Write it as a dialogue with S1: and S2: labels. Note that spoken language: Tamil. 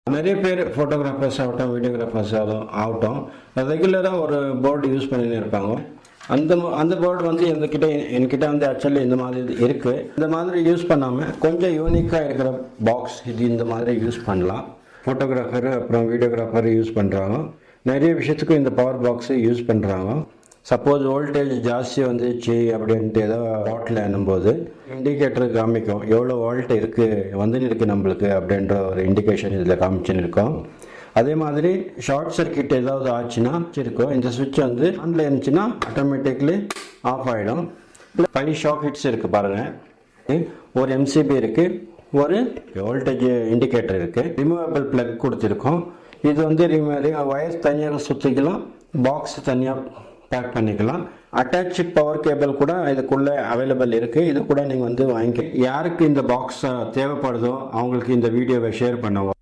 S1: நிறைய பேர் ஃபோட்டோகிராஃபர்ஸ் ஆகட்டும், வீடியோகிராஃபர்ஸ் ஆகட்டும் ரெகுலராக ஒரு போர்டு யூஸ் பண்ணின்னு இருப்பாங்க. அந்த போர்டு வந்து என்கிட்ட வந்து ஆக்சுவலி இந்த மாதிரி இருக்குது. இந்த மாதிரி யூஸ் பண்ணாமல் கொஞ்சம் யூனிக்காக இருக்கிற பாக்ஸ் இது இந்த மாதிரி யூஸ் பண்ணலாம். ஃபோட்டோகிராஃபர் அப்புறம் வீடியோகிராஃபர் யூஸ் பண்ணுறாங்க. நிறைய விஷயத்துக்கும் இந்த பவர் பாக்ஸை யூஸ் பண்ணுறாங்க. சப்போஸ் வோல்டேஜ் ஜாஸ்தி வந்துச்சு அப்படின்ட்டு ஏதோ டாட்டில் என்னும்போது இண்டிகேட்டர் காமிக்கும் எவ்வளோ வோல்ட் இருக்குது நம்மளுக்கு அப்படின்ற ஒரு இண்டிகேஷன் இதில் காமிச்சுன்னு இருக்கோம். அதே மாதிரி ஷார்ட் சர்க்கியூட் ஏதாவது ஆச்சுன்னா இருக்கும், இந்த சுவிட்ச் வந்து ஆனில் இருந்துச்சுன்னா ஆட்டோமேட்டிக்லி ஆஃப் ஆகிடும். 5 ஷாக் ஹிட்ஸ் இருக்குது பாருங்கள். ஒரு எம்சிபி இருக்குது, ஒரு வோல்டேஜ் இண்டிகேட்டர் இருக்குது, ரிமூவபிள் ப்ளக் கொடுத்துருக்கோம். இது வந்து வயர்ஸ் தனியாக சுற்றிக்கலாம், பாக்ஸ் தனியாக பேக் பண்ணிக்கலாம். அட்டாச் பவர் கேபிள் கூட இதுக்குள்ளே அவைலபிள் இருக்குது. இது கூட நீங்கள் வந்து வாங்கிக்க. யாருக்கு இந்த பாக்ஸ் தேவைப்படுதோ அவங்களுக்கு இந்த வீடியோவை ஷேர் பண்ணுவோம்.